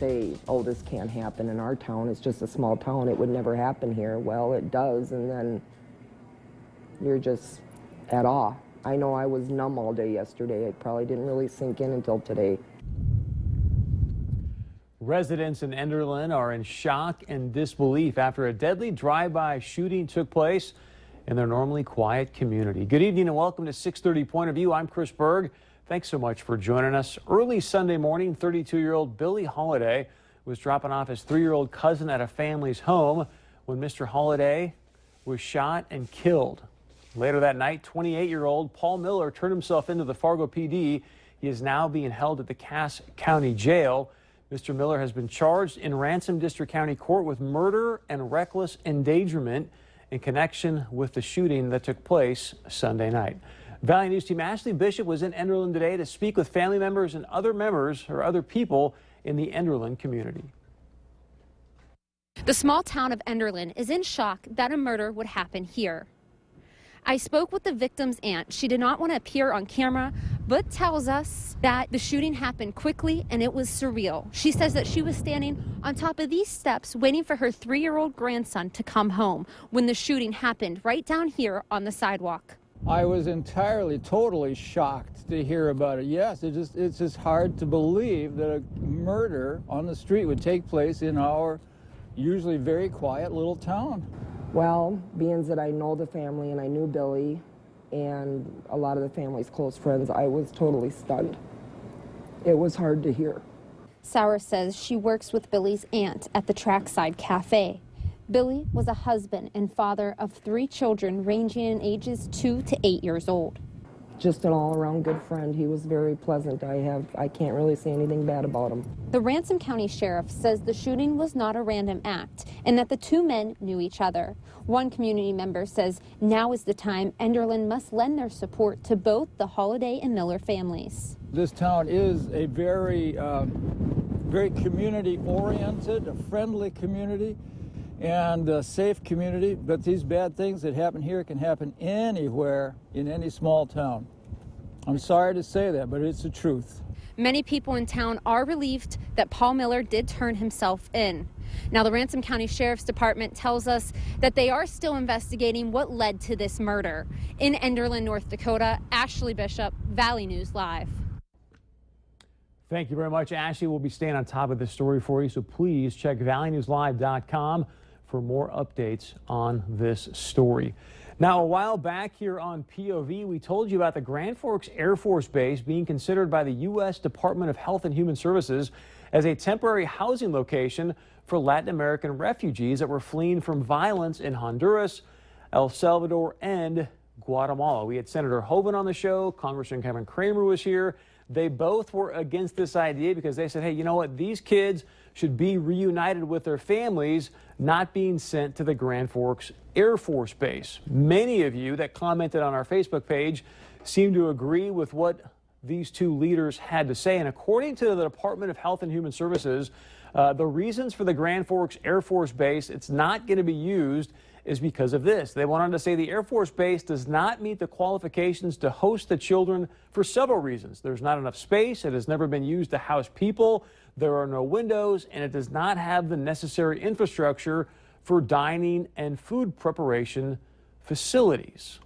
say, oh, this can't happen in our town. It's just a small town. It would never happen here. Well, it does, and then you're just at awe. I know I was numb all day yesterday. It probably didn't really sink in until today. Residents in Enderlin are in shock and disbelief after a deadly drive-by shooting took place in their normally quiet community. Good evening and welcome to 630 Point of View. I'm Chris Berg. Thanks so much for joining us. Early Sunday morning, 32-year-old Billy Holliday was dropping off his 3-year-old cousin at a family's home when Mr. Holliday was shot and killed. Later that night, 28-year-old Paul Miller turned himself into the Fargo PD. He is now being held at the Cass County Jail. Mr. Miller has been charged in Ransom District County Court with murder and reckless endangerment in connection with the shooting that took place Sunday night. Valley News Team Ashley Bishop was in Enderlin today to speak with family members and other people in the Enderlin community. The small town of Enderlin is in shock that a murder would happen here. I spoke with the victim's aunt. She did not want to appear on camera, but tells us that the shooting happened quickly and it was surreal. She says that she was standing on top of these steps waiting for her 3-year-old grandson to come home when the shooting happened right down here on the sidewalk. I was entirely, totally shocked to hear about it. Yes, it's just hard to believe that a murder on the street would take place in our usually very quiet little town. Well, being that I know the family and I knew Billy and a lot of the family's close friends, I was totally stunned. It was hard to hear. Sauer says she works with Billy's aunt at the Trackside Cafe. Billy was a husband and father of 3 children ranging in ages 2 to 8 years old. Just an all-around good friend. He was very pleasant. I can't really say anything bad about him. The Ransom County Sheriff says the shooting was not a random act and that the 2 men knew each other. One community member says now is the time Enderlin must lend their support to both the Holliday and Miller families. This town is a very community-oriented, a friendly community, and a safe community, but these bad things that happen here can happen anywhere in any small town. I'm sorry to say that, but it's the truth. Many people in town are relieved that Paul Miller did turn himself in. Now, the Ransom County Sheriff's Department tells us that they are still investigating what led to this murder. In Enderlin, North Dakota, Ashley Bishop, Valley News Live. Thank you very much, Ashley. We'll be staying on top of this story for you, so please check valleynewslive.com for more updates on this story. Now, a while back here on POV, we told you about the Grand Forks Air Force Base being considered by the U.S. Department of Health and Human Services as a temporary housing location for Latin American refugees that were fleeing from violence in Honduras, El Salvador, and Guatemala. We had Senator Hoeven on the show. Congressman Kevin Kramer was here. They both were against this idea because they said, hey, you know what? These kids should be reunited with their families, not being sent to the Grand Forks Air Force Base. Many of you that commented on our Facebook page seem to agree with what these 2 leaders had to say. And according to the Department of Health and Human Services, the reasons for the Grand Forks Air Force Base, it's not going to be used, is because of this. They went on to say the Air Force Base does not meet the qualifications to host the children for several reasons. There's not enough space. It has never been used to house people. There are no windows, and it does not have the necessary infrastructure for dining and food preparation facilities.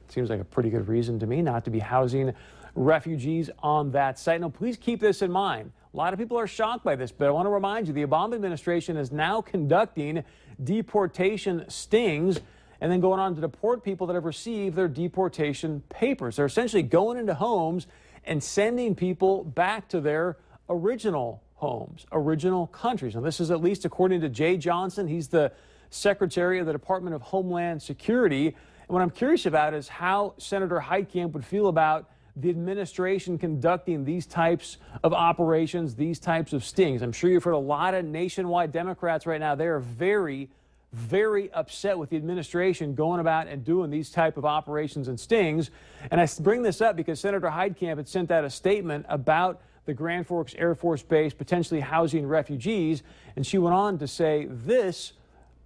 Seems like a pretty good reason to me not to be housing refugees on that site. Now, please keep this in mind. A lot of people are shocked by this, but I want to remind you the Obama administration is now conducting deportation stings and then going on to deport people that have received their deportation papers. They're essentially going into homes and sending people back to their original homes, original countries. Now, this is at least according to Jay Johnson. He's the Secretary of the Department of Homeland Security. And what I'm curious about is how Senator Heitkamp would feel about the administration conducting these types of operations, these types of stings. I'm sure you've heard a lot of nationwide Democrats right now. They are very, very upset with the administration going about and doing these type of operations and stings. And I bring this up because Senator Heitkamp had sent out a statement about the Grand Forks Air Force Base potentially housing refugees, and she went on to say this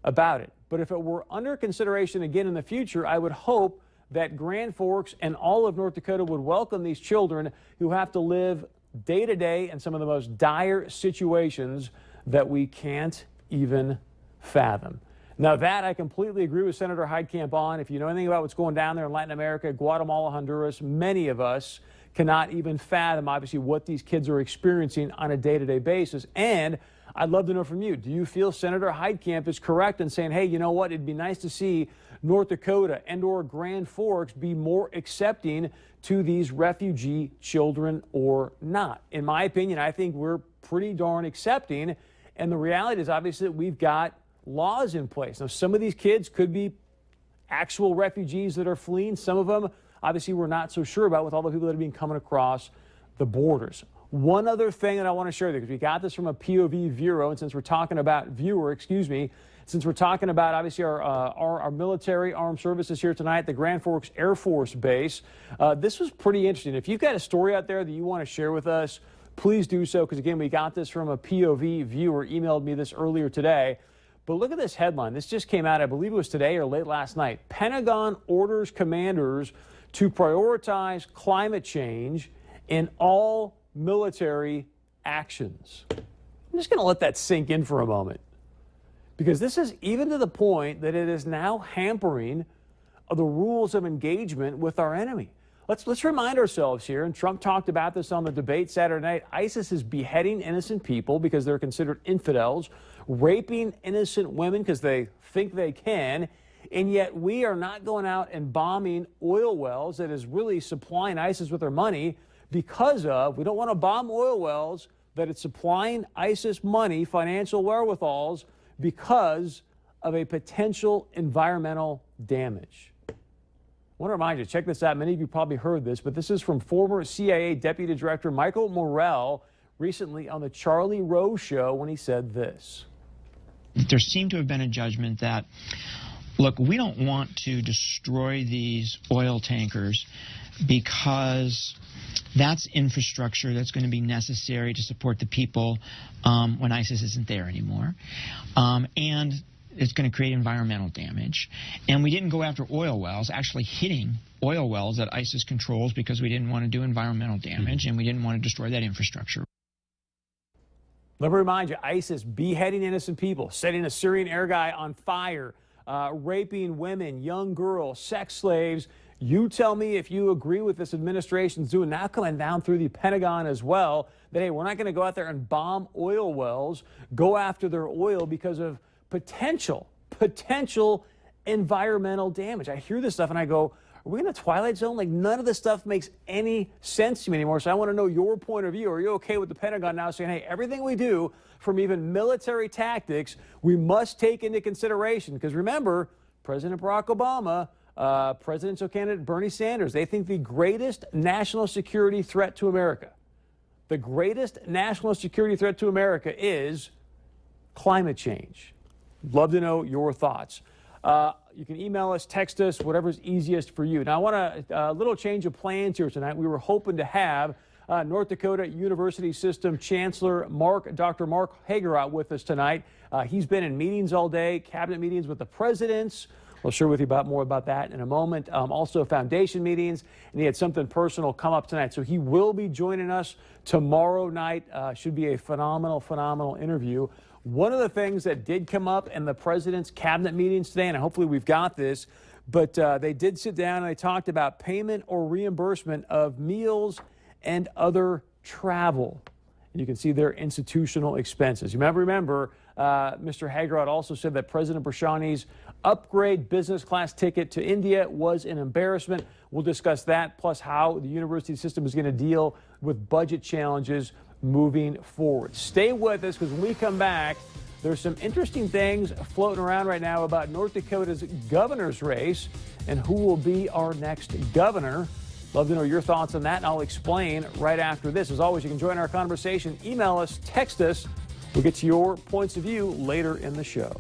about it. But if it were under consideration again in the future, I would hope that Grand Forks and all of North Dakota would welcome these children who have to live day to day in some of the most dire situations that we can't even fathom. Now that I completely agree with Senator Heitkamp on. If you know anything about what's going down there in Latin America, Guatemala, Honduras, many of us cannot even fathom, obviously, what these kids are experiencing on a day-to-day basis. And I'd love to know from you, do you feel Senator Heitkamp is correct in saying, hey, you know what, it'd be nice to see North Dakota and or Grand Forks be more accepting to these refugee children or not? In my opinion, I think we're pretty darn accepting. And the reality is obviously that we've got laws in place. Now, some of these kids could be actual refugees that are fleeing. Some of them, obviously, we're not so sure about with all the people that have been coming across the borders. One other thing that I want to share with you, because we got this from a POV viewer, and since we're talking about since we're talking about obviously our military armed services here tonight, the Grand Forks Air Force Base, this was pretty interesting. If you've got a story out there that you want to share with us, please do so, because again, we got this from a POV viewer, emailed me this earlier today. But look at this headline. This just came out, I believe it was today or late last night. Pentagon orders commanders to prioritize climate change in all military actions. I'm just going to let that sink in for a moment, because this is even to the point that it is now hampering the rules of engagement with our enemy. Let's remind ourselves here, and Trump talked about this on the debate Saturday night, ISIS is beheading innocent people because they're considered infidels, raping innocent women because they think they can, and yet we are not going out and bombing oil wells that is really supplying ISIS with their money because of, we don't want to bomb oil wells that it's supplying ISIS money, financial wherewithals, because of a potential environmental damage. I want to remind you, check this out. Many of you probably heard this, but this is from former CIA Deputy Director Michael Morrell recently on the Charlie Rose Show when he said this. There seemed to have been a judgment that, look, we don't want to destroy these oil tankers because that's infrastructure that's going to be necessary to support the people when ISIS isn't there anymore. And it's going to create environmental damage. And we didn't go after oil wells, actually hitting oil wells that ISIS controls, because we didn't want to do environmental damage and we didn't want to destroy that infrastructure. Let me remind you, ISIS beheading innocent people, setting a Syrian air guy on fire, raping women, young girls, sex slaves. You tell me if you agree with this administration's doing, now coming down through the Pentagon as well, that, hey, we're not going to go out there and bomb oil wells, go after their oil because of potential environmental damage. I hear this stuff and I go, are we in a twilight zone? Like, none of this stuff makes any sense to me anymore. So I want to know your point of view. Are you okay with the Pentagon now saying, hey, everything we do, from even military tactics, we must take into consideration? Because remember, President Barack Obama, presidential candidate Bernie Sanders, they think the greatest national security threat to America, is climate change. Love to know your thoughts. You can email us, text us, whatever's easiest for you. Now, I want a little change of plans here tonight. We were hoping to have North Dakota University System Chancellor Dr. Mark Hagerott with us tonight. He's been in meetings all day, cabinet meetings with the presidents. We'll share with you more about that in a moment. Also foundation meetings, and he had something personal come up tonight. So he will be joining us tomorrow night. Should be a phenomenal interview. One of the things that did come up in the president's cabinet meetings today, and hopefully we've got this, but they did sit down and they talked about payment or reimbursement of meals and other travel. And you can see their institutional expenses. Remember, Mr. Hagerott also said that President Brashani's upgrade business class ticket to India was an embarrassment. We'll discuss that, plus how the university system is going to deal with budget challenges moving forward. Stay with us, because when we come back, there's some interesting things floating around right now about North Dakota's governor's race and who will be our next governor. Love to know your thoughts on that, and I'll explain right after this. As always, you can join our conversation. Email us, text us. We'll get to your points of view later in the show.